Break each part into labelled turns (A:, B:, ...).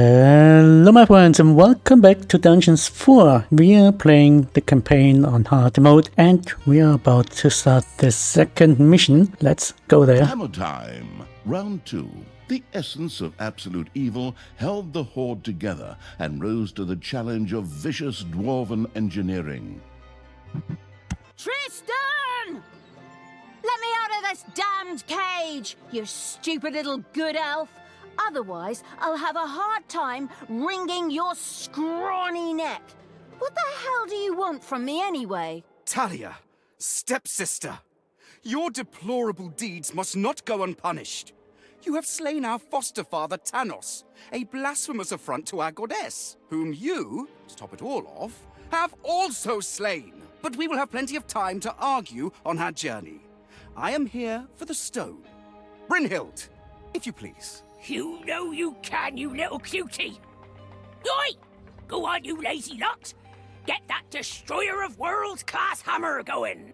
A: Hello my friends and welcome back to Dungeons 4. We are playing the campaign on hard mode and we are about to start the second mission. Let's go there.
B: Hammer time. Round 2. The essence of absolute evil held the Horde together and rose to the challenge of vicious dwarven engineering.
C: Tristan! Let me out of this damned cage, you stupid little good elf. Otherwise, I'll have a hard time wringing your scrawny neck. What the hell do you want from me anyway?
D: Thalya, stepsister, your deplorable deeds must not go unpunished. You have slain our foster father Thanos, a blasphemous affront to our goddess, whom you, to top it all off, have also slain. But we will have plenty of time to argue on our journey. I am here for the stone. Brynhild, if you please.
E: You know you can, you little cutie! Oi! Go on, you lazy lot! Get that destroyer of worlds class hammer going!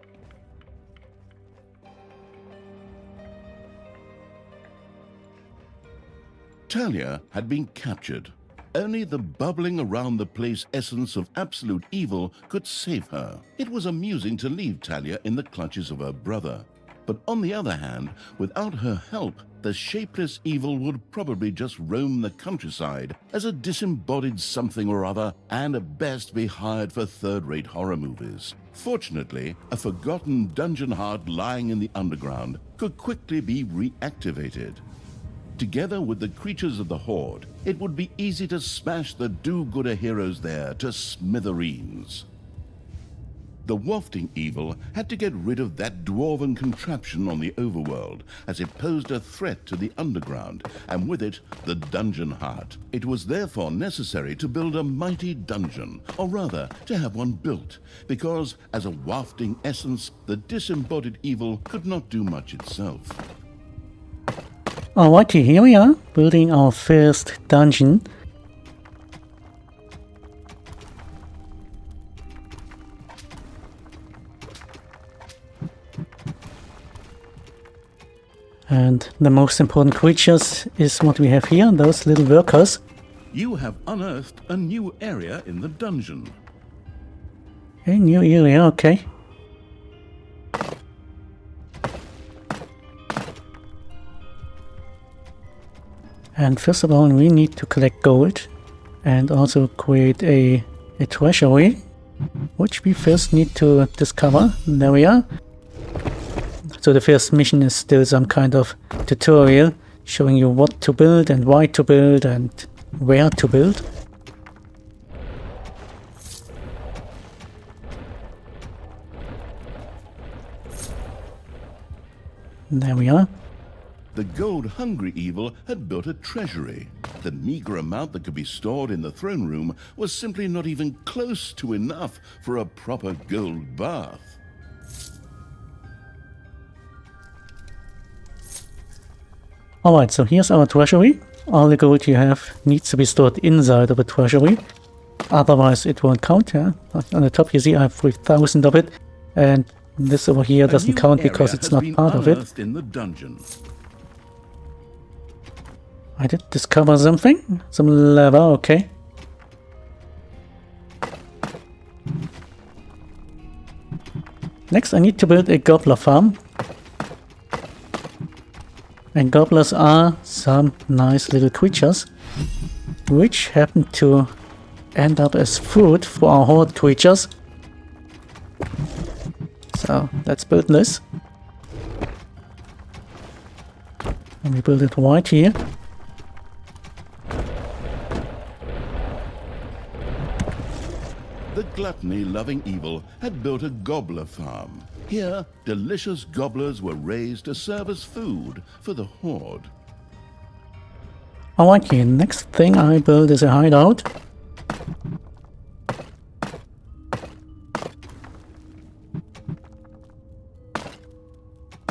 B: Thalya had been captured. Only the bubbling around the place essence of absolute evil could save her. It was amusing to leave Thalya in the clutches of her brother. But on the other hand, without her help, the shapeless evil would probably just roam the countryside as a disembodied something or other and at best be hired for third-rate horror movies. Fortunately, a forgotten dungeon heart lying in the underground could quickly be reactivated. Together with the creatures of the Horde, it would be easy to smash the do-gooder heroes there to smithereens. The wafting evil had to get rid of that dwarven contraption on the overworld, as it posed a threat to the underground, and with it, the dungeon heart. It was therefore necessary to build a mighty dungeon, or rather, to have one built, because, as a wafting essence, the disembodied evil could not do much itself.
A: Alrighty, here we are, building our first dungeon. And the most important creatures is what we have here, those little workers.
B: You have unearthed a new area in the dungeon.
A: A new area, okay. And first of all, we need to collect gold and also create a treasury, which we first need to discover. There we are. So the first mission is still some kind of tutorial showing you what to build and why to build and where to build. There we are.
B: The gold-hungry evil had built a treasury. The meager amount that could be stored in the throne room was simply not even close to enough for a proper gold bath.
A: Alright, so here's our treasury. All the gold you have needs to be stored inside of a treasury. Otherwise it won't count, yeah? On the top you see I have 3,000 of it. And this over here doesn't count because it's not part of it.
B: In the dungeon.
A: I did discover something. Some lava, okay. Next I need to build a gobbler farm. And gobblers are some nice little creatures, which happen to end up as food for our horde creatures. So let's build this. And we build it right here.
B: The gluttony-loving evil had built a gobbler farm. Here, delicious gobblers were raised to serve as food for the Horde.
A: Okay, next thing I build is a hideout.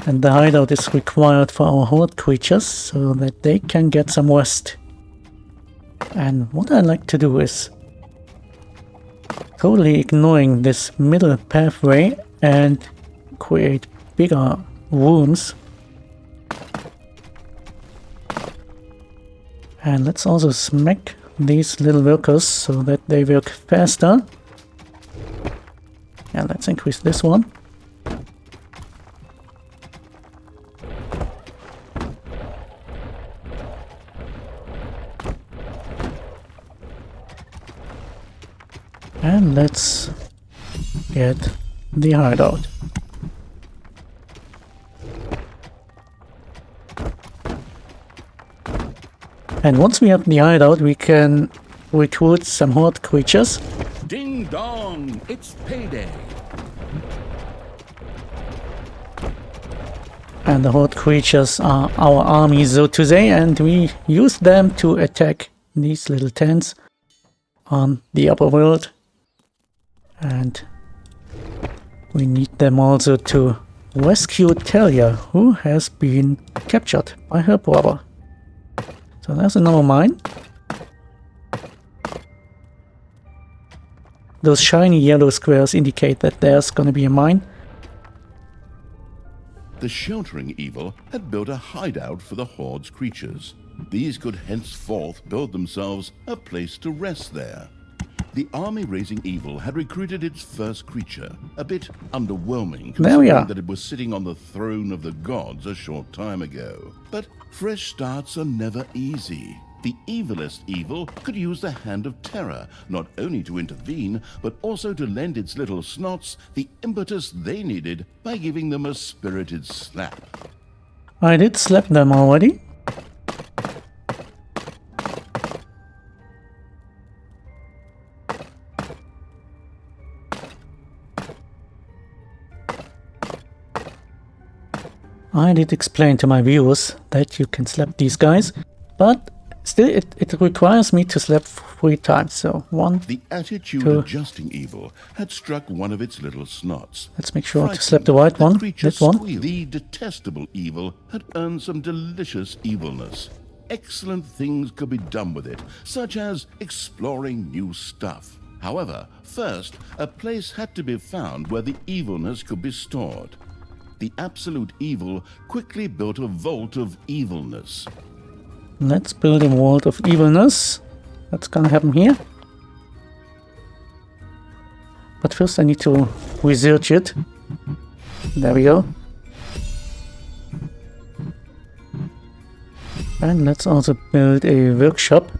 A: And the hideout is required for our horde creatures so that they can get some rest. And what I like to do is totally ignoring this middle pathway and create bigger rooms. And let's also smack these little workers so that they work faster. Yeah, let's increase this one. And let's get the hideout. And once we have the hideout, we can recruit some Horde creatures.
B: Ding dong, it's payday.
A: And the Horde creatures are our army, so to say, and we use them to attack these little tents on the upper world. And we need them also to rescue Thalya, who has been captured by her brother. So there's another mine. Those shiny yellow squares indicate that there's gonna be a mine.
B: The sheltering evil had built a hideout for the Horde's creatures. These could henceforth build themselves a place to rest there. The army-raising evil had recruited its first creature, a bit underwhelming
A: There we are.
B: considering that it was sitting on the throne of the gods a short time ago. But fresh starts are never easy. The evilest evil could use the hand of terror, not only to intervene, but also to lend its little snots the impetus they needed by giving them a spirited slap.
A: I did slap them already. I did explain to my viewers that you can slap these guys, but still it requires me to slap 3 times, so 1.
B: The attitude
A: 2.
B: adjusting evil had struck one of its little snots.
A: Let's make sure to
B: Frightened,
A: slap the right one,
B: creature
A: that one.
B: squealed. The detestable evil had earned some delicious evilness. Excellent things could be done with it, such as exploring new stuff. However, first, a place had to be found where the evilness could be stored. The absolute evil quickly built a vault of evilness.
A: Let's build a vault of evilness. That's gonna happen here. But first I need to research it. There we go. And let's also build a workshop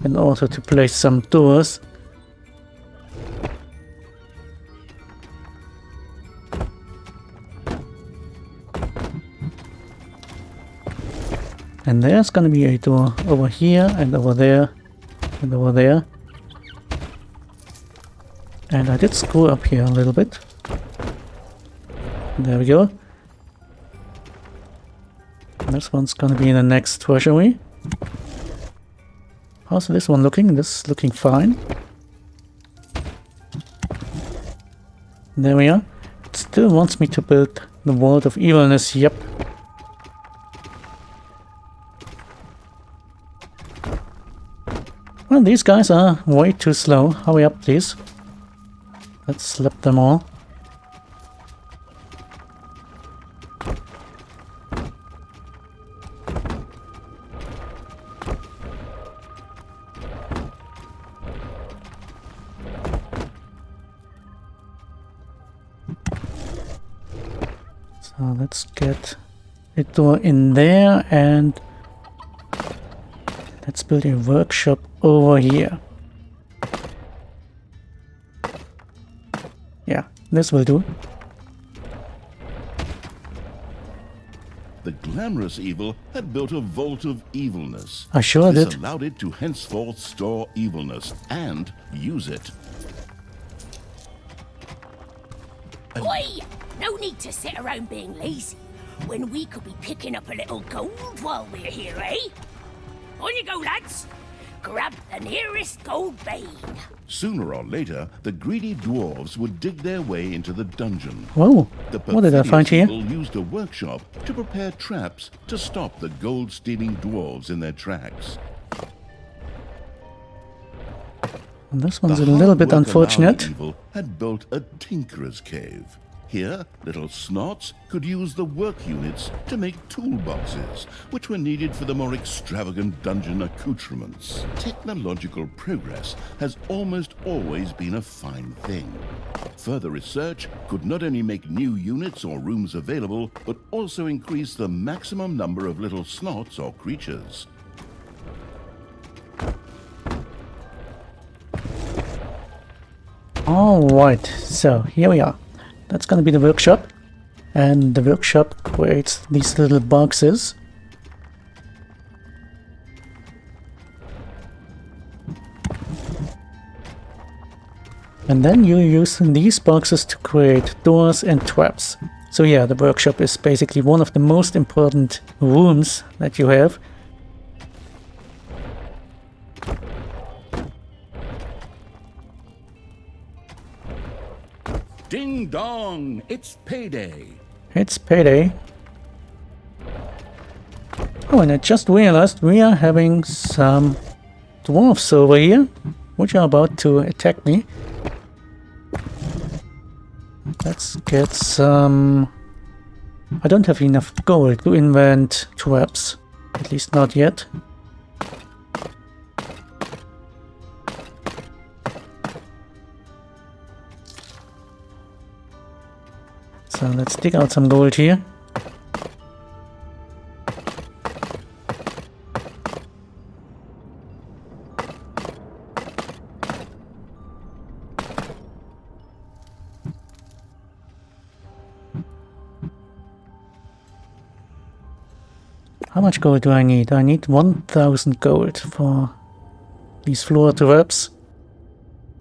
A: in order to place some doors. And there's gonna be a door over here and over there and over there. And I did screw up here a little bit. There we go. This one's gonna be in the next treasury. How's this one looking? This is looking fine. There we are. It still wants me to build the Vault of Evilness, yep. Well, these guys are way too slow. Hurry up, please. Let's slap them all. So let's get a door in there and let's build a workshop over here. Yeah, this will do.
B: The glamorous evil had built a vault of evilness.
A: I sure
B: This
A: did.
B: allowed it to henceforth store evilness and use it.
E: Oi! No need to sit around being lazy when we could be picking up a little gold while we're here, eh? On you go, lads! Grab the nearest gold vein.
B: Sooner or later, the greedy dwarves would dig their way into the dungeon.
A: Whoa,
B: The
A: what did I find here?
B: evil used a workshop to prepare traps to stop the gold-stealing dwarves in their tracks.
A: And this one's a
B: The
A: little bit
B: hard work-allowing
A: unfortunate.
B: evil had built a tinkerer's cave. Here, little snots could use the work units to make toolboxes, which were needed for the more extravagant dungeon accoutrements. Technological progress has almost always been a fine thing. Further research could not only make new units or rooms available, but also increase the maximum number of little snots or creatures.
A: Alright, so here we are. That's gonna be the workshop. And the workshop creates these little boxes. And then you use these boxes to create doors and traps. So yeah, the workshop is basically one of the most important rooms that you have.
F: Ding dong, it's payday.
A: It's payday. Oh, and I just realized we are having some dwarves over here, which are about to attack me. Let's get some... I don't have enough gold to invent traps. At least not yet. So let's dig out some gold here. How much gold do I need? I need 1000 gold for these floor traps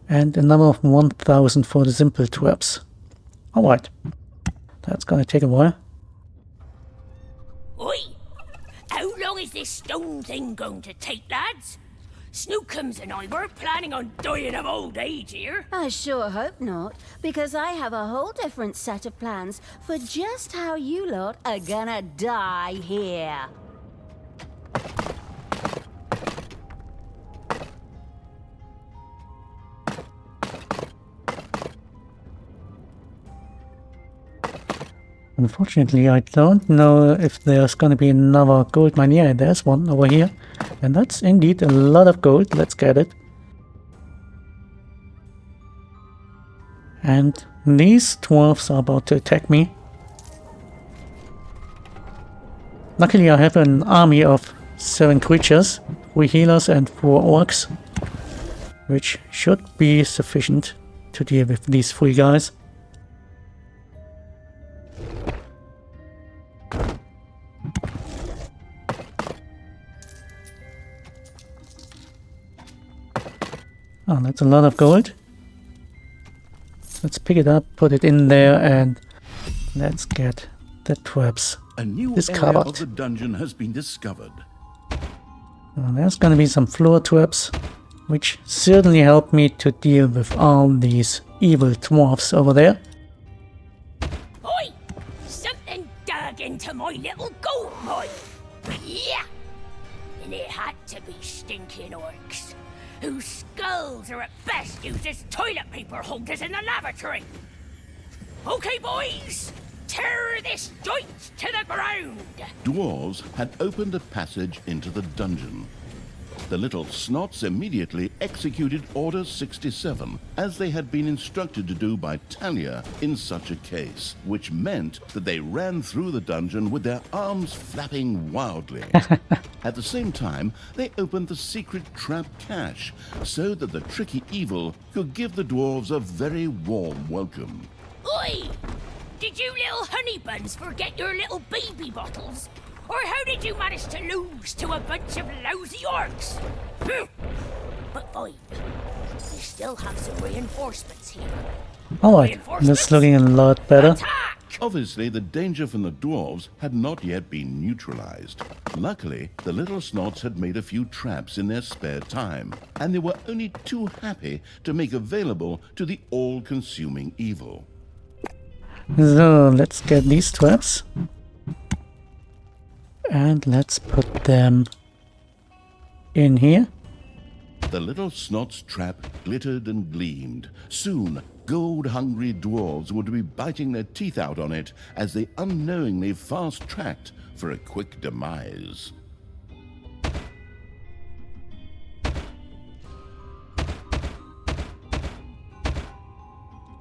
A: and another 1000 for the simple traps. Alright. That's gonna take a while.
E: Oi! How long is this stone thing going to take, lads? Snookums and I weren't planning on dying of old age here.
C: I sure hope not, because I have a whole different set of plans for just how you lot are gonna die here.
A: Unfortunately, I don't know if there's gonna be another gold mine. Yeah, there's one over here. And that's indeed a lot of gold. Let's get it. And these dwarves are about to attack me. Luckily, I have an army of 7 creatures, 3 healers and 4 orcs, which should be sufficient to deal with these 3 guys. Oh, that's a lot of gold. Let's pick it up, put it in there, and let's get the traps
B: A new
A: discovered.
B: area of the dungeon has been discovered.
A: There's gonna be some floor traps, which certainly help me to deal with all these evil dwarfs over there.
E: Oi! Something dug into my little gold mine. Yeah! And it had to be stinking orcs, whose skulls are at best used as toilet paper holders in the lavatory. Okay, boys, tear this joint to the ground.
B: Dwarves had opened a passage into the dungeon. The little snots immediately executed Order 67, as they had been instructed to do by Thalya in such a case, which meant that they ran through the dungeon with their arms flapping wildly. At the same time, they opened the secret trap cache, so that the tricky evil could give the dwarves a very warm welcome.
E: Oi! Did you little honey buns forget your little baby bottles? Or how did you manage to lose to a bunch of lousy orcs? But fine, we still have some reinforcements here.
A: Alright, that's looking a lot better.
E: Attack!
B: Obviously, the danger from the dwarves had not yet been neutralized. Luckily, the little snots had made a few traps in their spare time, and they were only too happy to make available to the all-consuming evil.
A: So, let's get these traps. And let's put them in here.
B: The little snot's trap glittered and gleamed. Soon, Gold-hungry dwarves would be biting their teeth out on it as they unknowingly fast-tracked for a quick demise.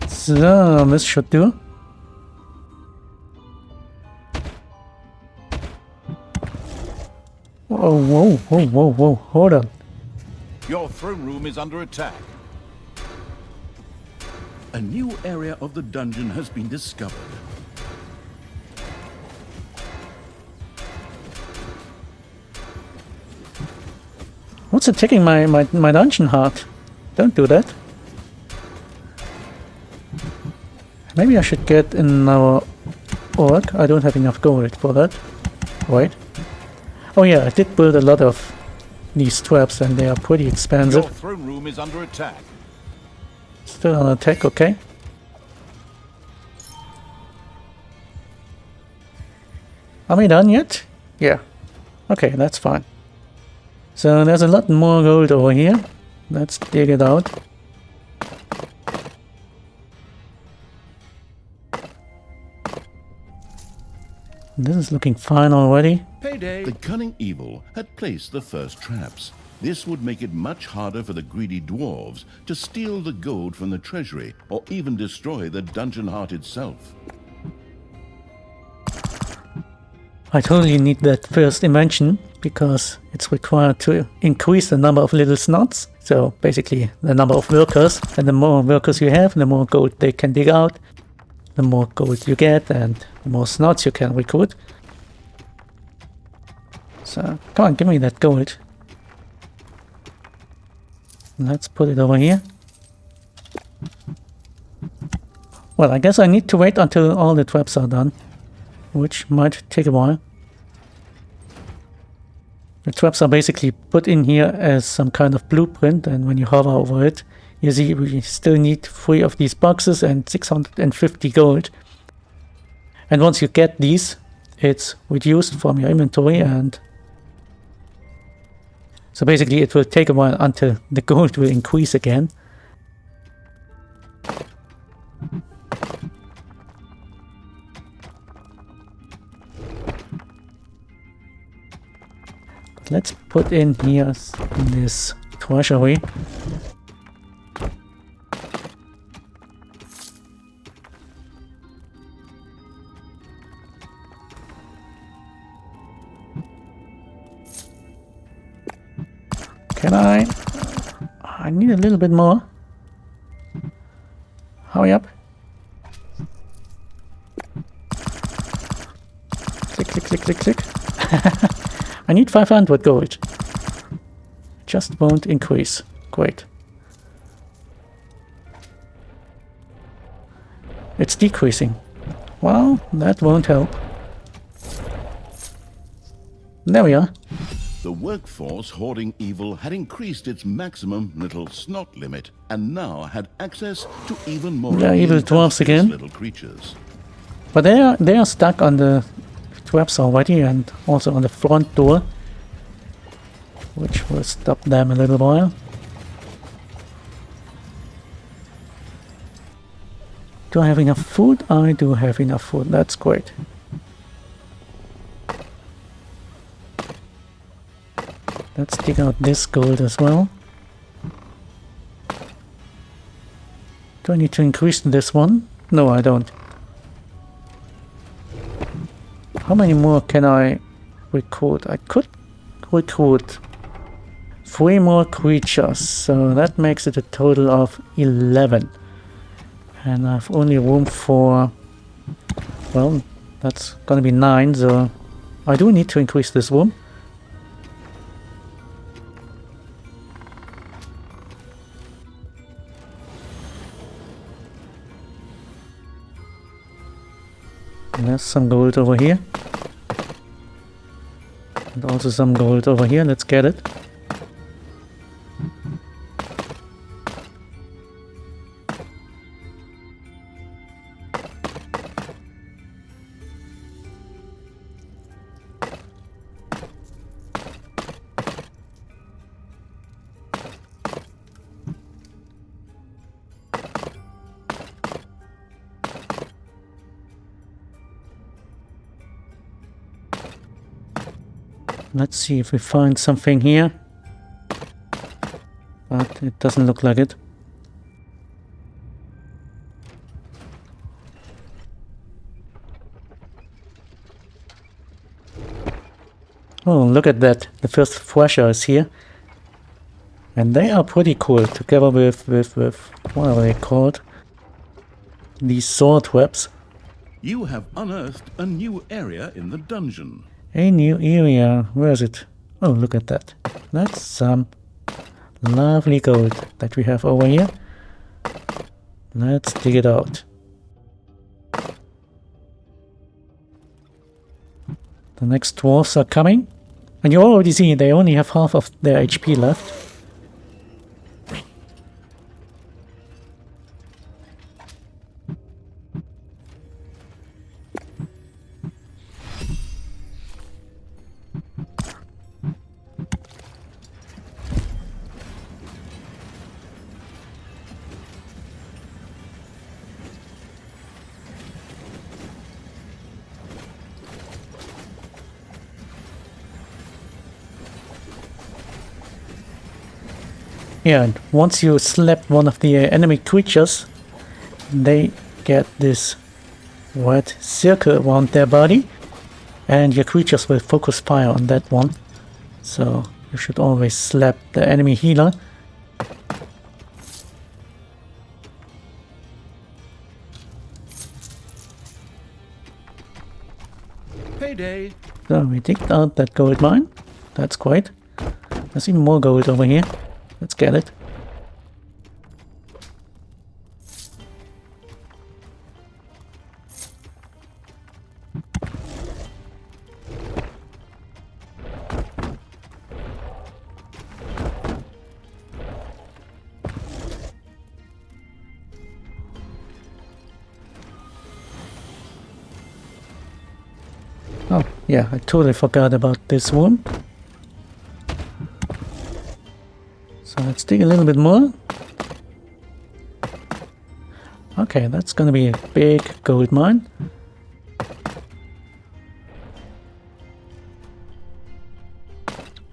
A: So, this should do. Whoa, hold on.
F: Your throne room is under attack.
B: A new area of the dungeon has been discovered.
A: What's attacking my dungeon heart? Don't do that. Maybe I should get another orc. I don't have enough gold for that. Wait. Oh yeah, I did build a lot of these traps and they are pretty expensive.
F: Your throne room is under attack.
A: Still on attack, okay. Are we done yet? Yeah. Okay, that's fine. So there's a lot more gold over here. Let's dig it out. This is looking fine already.
F: Payday.
B: The cunning evil had placed the first traps. This would make it much harder for the greedy dwarves to steal the gold from the treasury or even destroy the dungeon heart itself.
A: I totally need that first invention because it's required to increase the number of little snots. So basically the number of workers, and the more workers you have, the more gold they can dig out, the more gold you get and the more snots you can recruit. So come on, give me that gold. Let's put it over here. Well, I guess I need to wait until all the traps are done, which might take a while. The traps are basically put in here as some kind of blueprint, and when you hover over it, you see we still need 3 of these boxes and 650 gold. And once you get these, it's reduced from your inventory, and so basically it will take a while until the gold will increase again. Let's put in here this treasury. Can I need a little bit more. Hurry up. Click, click, click, click, click. I need 500 gold. Just won't increase. Great. It's decreasing. Well, that won't help. There we are.
B: The workforce hoarding evil had increased its maximum little snot limit and now had access to even more
A: evil dwarves again.
B: little creatures.
A: But they are stuck on the traps already and also on the front door, which will stop them a little while. Do I have enough food? I do have enough food. That's great. Let's dig out this gold as well. Do I need to increase this one? No, I don't. How many more can I recruit? I could recruit 3 more creatures, so that makes it a total of 11. And I have only room for, well, that's gonna be 9, so I do need to increase this room. And there's some gold over here. And also some gold over here. Let's get it. Let's see if we find something here. But it doesn't look like it. Oh, look at that. The first thresher is here. And they are pretty cool, together with what are they called? These sword webs.
B: You have unearthed a new area in the dungeon.
A: A new area. Where is it? Oh, look at that. That's some lovely gold that we have over here. Let's dig it out. The next dwarves are coming. And you already see they only have half of their HP left. Yeah, and once you slap one of the enemy creatures, they get this red circle around their body, and your creatures will focus fire on that one. So you should always slap the enemy healer.
B: Payday!
A: So we digged out that gold mine. That's great. There's even more gold over here. Let's get it. Oh, yeah, I totally forgot about this room. So let's dig a little bit more. Okay, that's gonna be a big gold mine.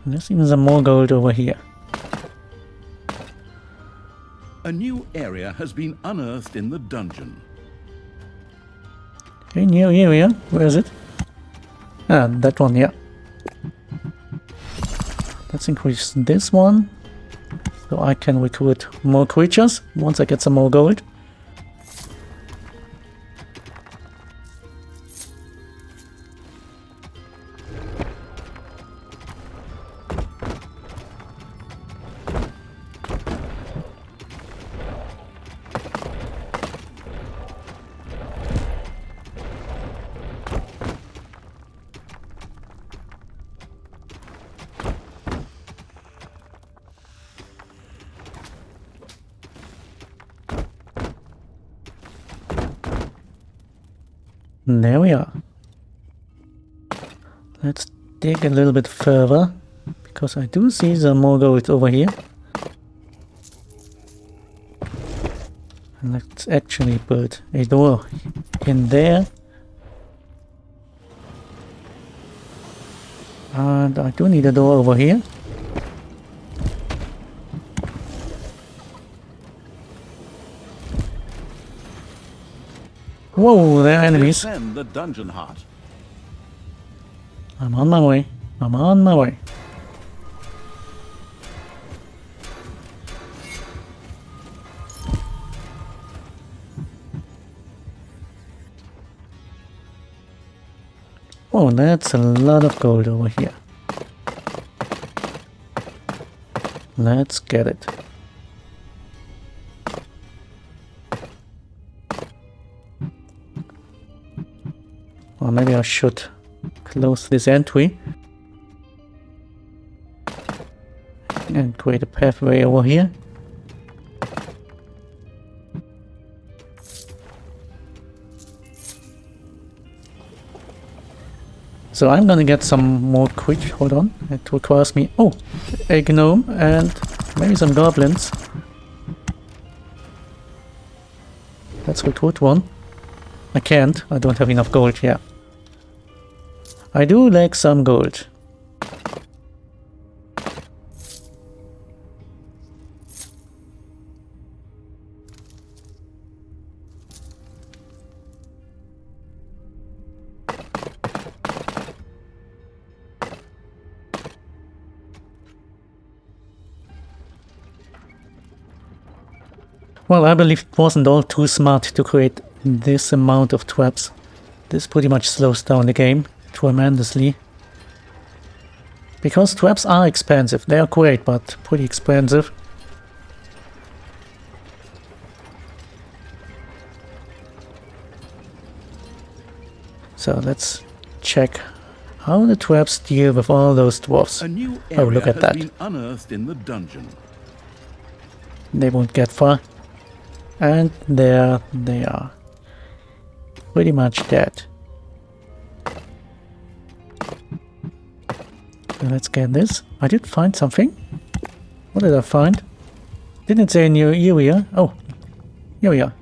A: And there's even some more gold over here.
B: A new area has been unearthed in the dungeon.
A: A new area? Where is it? Ah, that one, yeah. Let's increase this one. So I can recruit more creatures once I get some more gold. There we are. Let's dig a little bit further, because I do see some more gold over here. And let's actually put a door in there. And I do need a door over here. Whoa, there are enemies.
F: Descend the dungeon heart.
A: I'm on my way. I'm on my way. Oh, that's a lot of gold over here. Let's get it. Or maybe I should close this entry and create a pathway over here. So I'm gonna get some more creatures. Hold on, it requires me, oh, a gnome and maybe some goblins. Let's recruit one. I can't, I don't have enough gold, yeah. I do like some gold. Well, I believe it wasn't all too smart to create this amount of traps. This pretty much slows down the game tremendously. Because traps are expensive. They are great, but pretty expensive. So let's check how the traps deal with all those dwarves.
B: A new
A: Oh,
B: area
A: look at
B: has
A: that.
B: been unearthed in the dungeon.
A: They won't get far. And there they are. Pretty much dead. So let's get this. I did find something. What did I find? Didn't say a new area. Oh, here we are.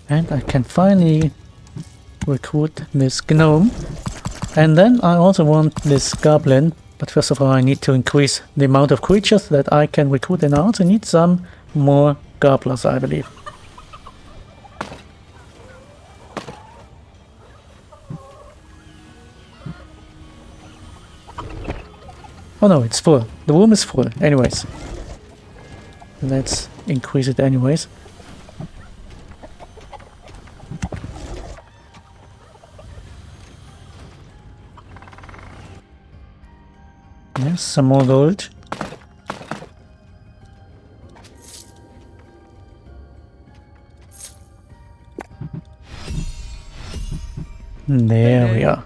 A: And I can finally recruit this gnome. And then I also want this goblin. But first of all, I need to increase the amount of creatures that I can recruit. And I also need some more gobblers, I believe. Oh no, it's full. The room is full. Anyways. Let's increase it anyways. Yes, some more gold. There we are.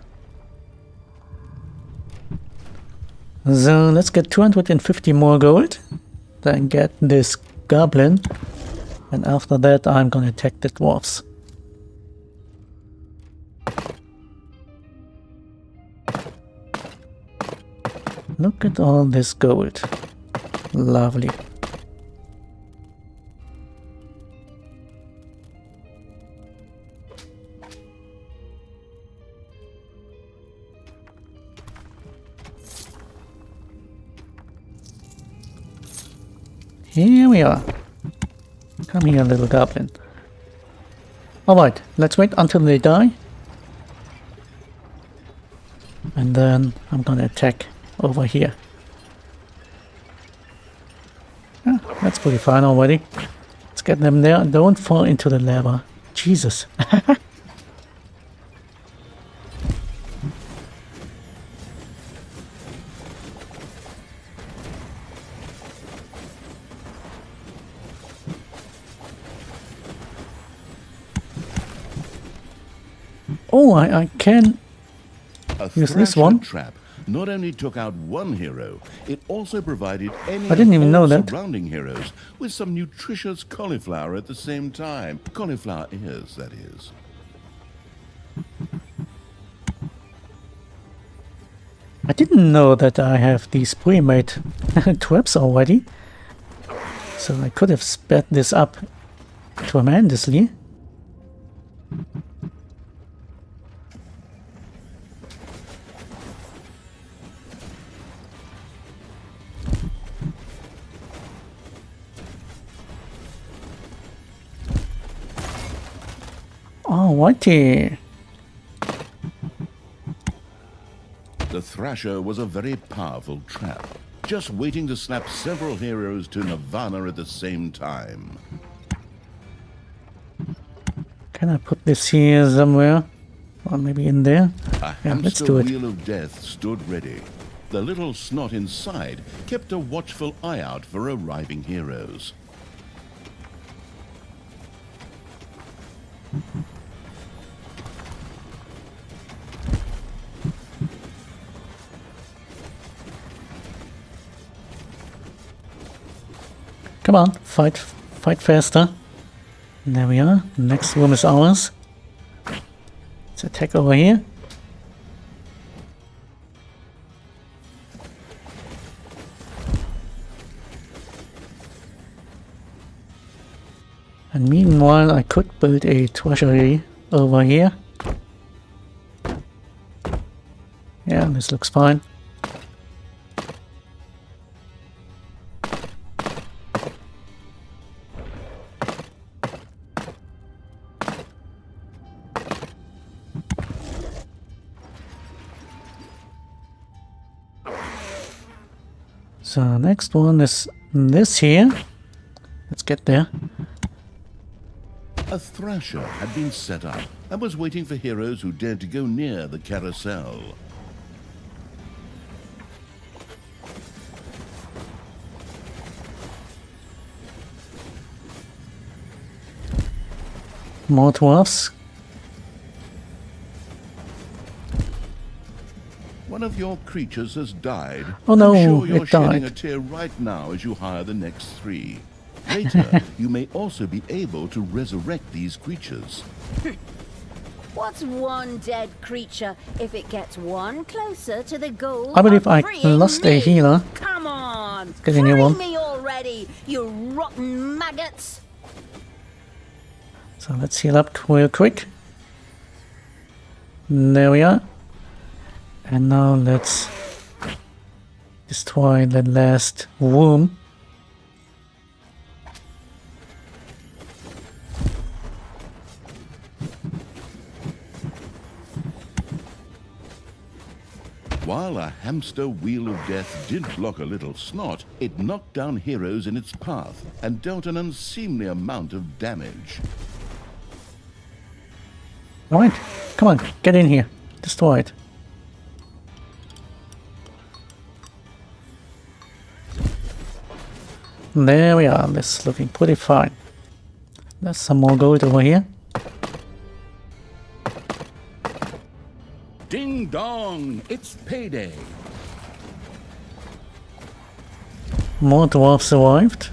A: So let's get 250 more gold. Then get this goblin. And after that I'm gonna attack the dwarves. Look at all this gold. Lovely. Here we are. Come here, little goblin. Alright, let's wait until they die. And then I'm gonna attack over here. Yeah, that's pretty fine already. Let's get them there. Don't fall into the lava. Jesus. Oh, I can use this one.
B: Trap not only took out one hero, it also provided any
A: I didn't even know
B: of all
A: that.
B: surrounding heroes with some nutritious cauliflower at the same time. Cauliflower ears, that is.
A: I didn't know that I have these pre-made traps already. So I could have sped this up tremendously. Alrighty.
B: The Thrasher was a very powerful trap, just waiting to slap several heroes to Nirvana at the same time.
A: Can I put this here somewhere? Or maybe in there?
B: A
A: Yeah, let's
B: hamster
A: do it.
B: wheel of death stood ready. The little snot inside kept a watchful eye out for arriving heroes.
A: Come on, fight faster. There we are. Next room is ours. Let's attack over here. And meanwhile, I could build a treasury over here. Yeah, this looks fine. So next one is this here. Let's get there.
B: A thrasher had been set up and was waiting for heroes who dared to go near the carousel.
A: More dwarves.
B: One of your creatures has died.
A: Oh no,
B: I'm sure you're
A: it
B: shedding
A: died.
B: a tear right now as you hire the next 3. Later, you may also be able to resurrect these creatures.
C: What's one dead creature if it gets one closer to the goal?
A: I believe
C: of
A: I
C: freeing
A: lost
C: me?
A: a healer.
C: Come on,
A: Get a new
C: free
A: one.
C: me already, you rotten maggots!
A: So let's heal up real quick. There we are. And now let's destroy the last room.
B: While a hamster wheel of death did block a little snot, it knocked down heroes in its path and dealt an unseemly amount of damage.
A: Alright, come on, get in here. Destroy it. There we are, this is looking pretty fine. There's some more gold over here.
B: Ding dong, it's payday.
A: More dwarves survived.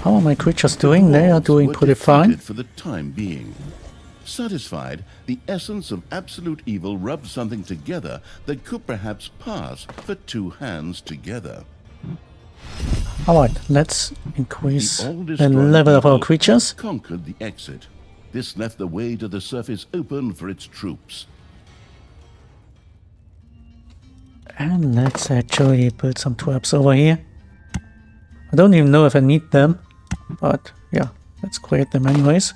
A: How are my creatures doing? They are doing
B: Were
A: pretty fine.
B: defeated for the time being. Satisfied, the essence of absolute evil rubbed something together that could perhaps pass for 2 hands together.
A: Alright, let's increase
B: The
A: the
B: all-destroying
A: level of our
B: evil
A: creatures.
B: conquered the exit. This left the way to the surface open for its troops.
A: And let's actually build some traps over here. I don't even know if I need them, but yeah, let's create them anyways.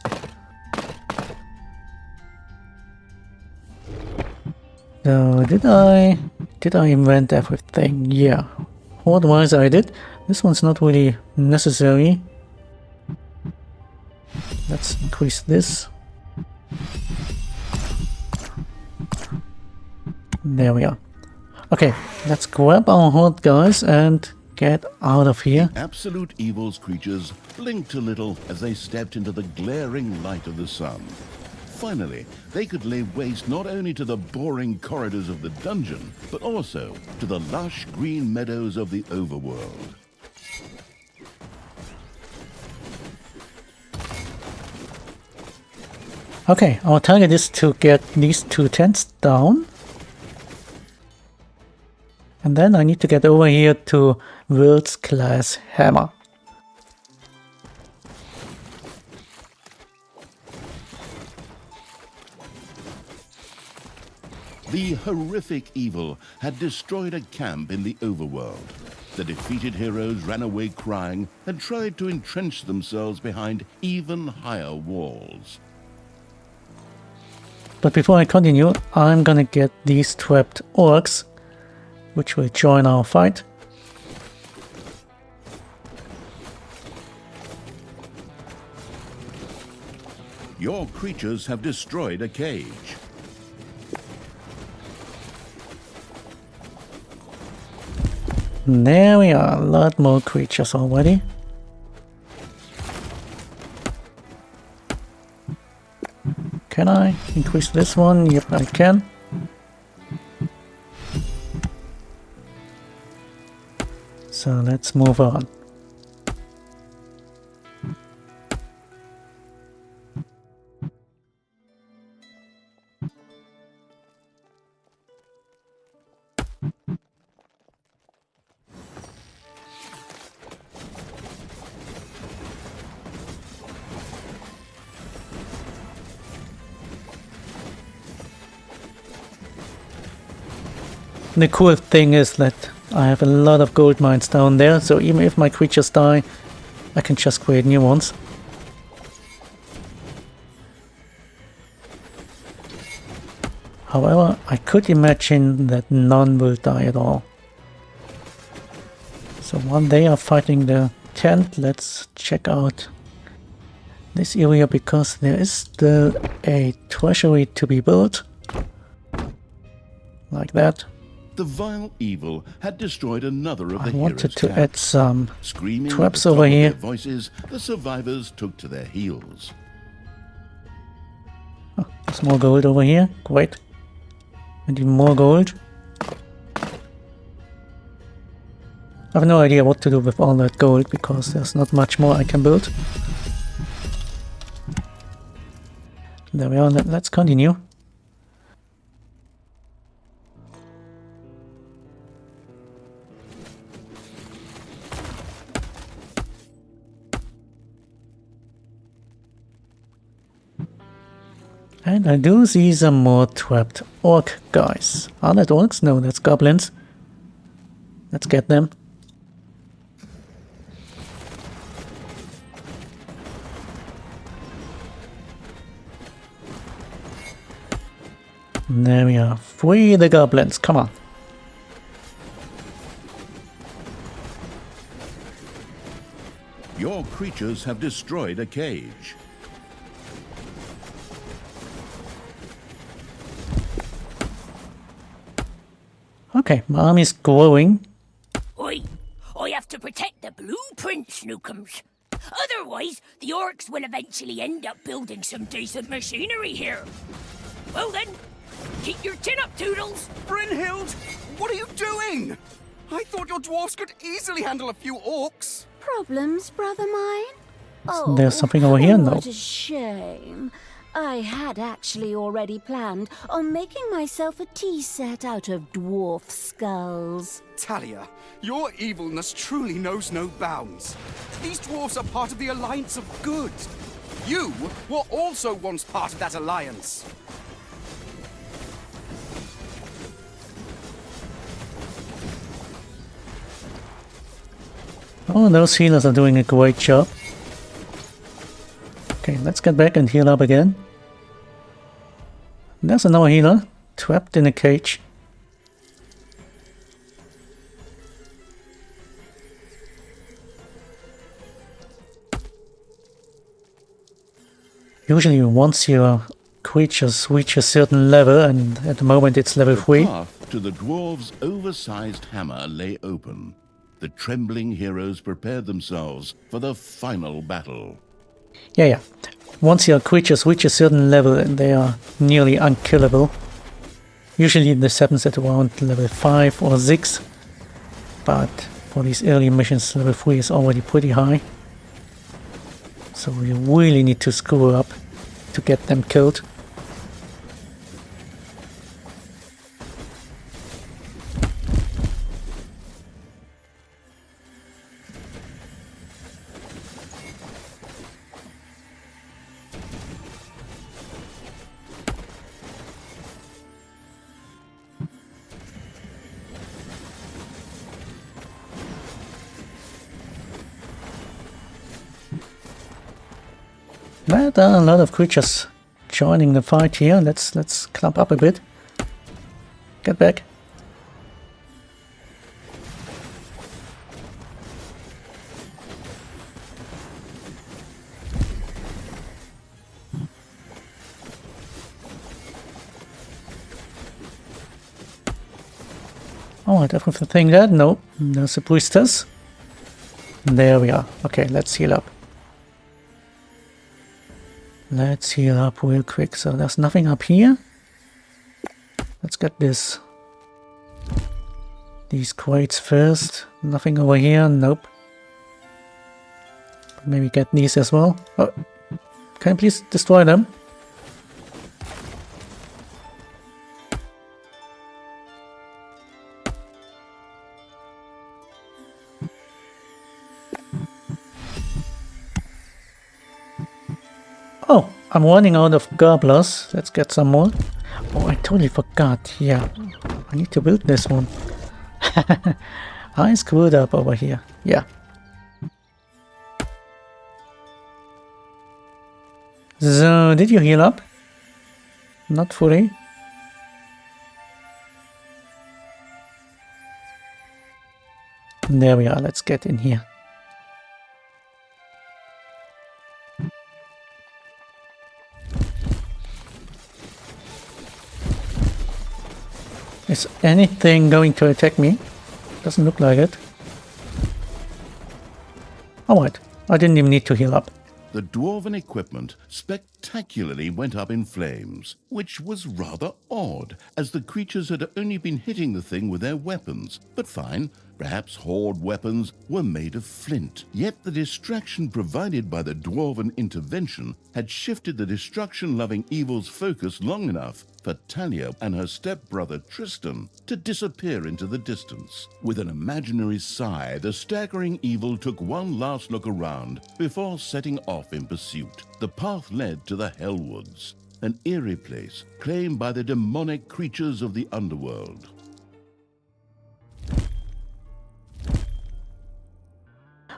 A: So did I invent everything? Yeah. Horde-wise I did. This one's not really necessary. Let's increase this. There we are. Okay, let's grab our horde guys and get out of here.
B: Absolute evil's creatures blinked a little as they stepped into the glaring light of the sun. Finally, they could lay waste not only to the boring corridors of the dungeon, but also to the lush green meadows of the overworld.
A: Okay, our target is to get these 2 tents down. And then I need to get over here to World's Class Hammer.
B: The horrific evil had destroyed a camp in the overworld. The defeated heroes ran away crying and tried to entrench themselves behind even higher walls.
A: But before I continue, I'm gonna get these trapped orcs, which will join our fight.
B: Your creatures have destroyed a cage.
A: There we are, a lot more creatures already. Can I increase this one? Yep, I can. So let's move on. The cool thing is that I have a lot of gold mines down there, so even if my creatures die, I can just create new ones. However, I could imagine that none will die at all. So while they are fighting the tent, let's check out this area, because there is still a treasury to be built. Like that.
B: The vile evil had destroyed another of the
A: I
B: heroes'
A: wanted to
B: camp.
A: add some
B: Screaming at
A: traps
B: the top
A: over
B: of
A: here.
B: their voices, the survivors took to their heels.
A: Oh, there's more gold over here. Great. And even more gold. I have no idea what to do with all that gold, because there's not much more I can build. There we are. Let's continue. And I do see some more trapped orc guys. Are that orcs? No, that's goblins. Let's get them. There we are. Free the goblins. Come on.
B: Your creatures have destroyed a cage.
A: Okay, my army's growing.
E: Oi! I have to protect the blueprints, Snookums. Otherwise, the orcs will eventually end up building some decent machinery here. Well then, keep your chin up, Toodles.
D: Brynhild, what are you doing? I thought your dwarves could easily handle a few orcs.
C: Problems, brother mine? Oh,
A: There's something over here? No.
C: What a shame. I had actually already planned on making myself a tea set out of dwarf skulls.
D: Thalya, your evilness truly knows no bounds. These dwarves are part of the Alliance of Good. You were also once part of that alliance.
A: Oh, those healers are doing a great job. Okay, let's get back and heal up again. There's another healer, trapped in a cage. Usually once your creatures reach a certain level, and at the moment it's level 3.
B: The path to the dwarves' oversized hammer lay open. The trembling heroes prepared themselves for the final battle.
A: Yeah. Once your creatures reach a certain level, they are nearly unkillable. Usually this happens at around level 5 or 6. But for these early missions, level 3 is already pretty high. So you really need to screw up to get them killed. There are a lot of creatures joining the fight here. Let's clump up a bit. Get back. Oh, I definitely think that. No, there's a priestess. There we are. Okay, let's heal up. Let's heal up real quick. So there's nothing up here. Let's get these crates first. Nothing over here. Nope. Maybe get these as well. Oh, can you please destroy them? Oh, I'm running out of gobblers. Let's get some more. Oh, I totally forgot. Yeah, I need to build this one. I screwed up over here. Yeah. So, did you heal up? Not fully. There we are, let's get in here. Is anything going to attack me? Doesn't look like it. Alright, I didn't even need to heal up.
B: The dwarven equipment spectacularly went up in flames, which was rather odd, as the creatures had only been hitting the thing with their weapons. But fine, perhaps Horde weapons were made of flint. Yet the distraction provided by the dwarven intervention had shifted the destruction-loving evil's focus long enough for Thalya and her stepbrother Tristan to disappear into the distance. With an imaginary sigh, the staggering evil took one last look around before setting off in pursuit. The path led to the Hellwoods, an eerie place claimed by the demonic creatures of the underworld.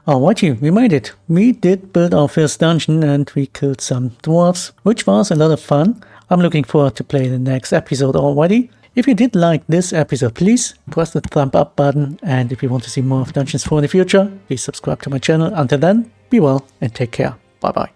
A: Alrighty, we made it. We did build our first dungeon and we killed some dwarves, which was a lot of fun. I'm looking forward to play the next episode already. If you did like this episode, please press the thumb up button, and if you want to see more of Dungeons 4 in the future, please subscribe to my channel. Until then, be well and take care. Bye bye.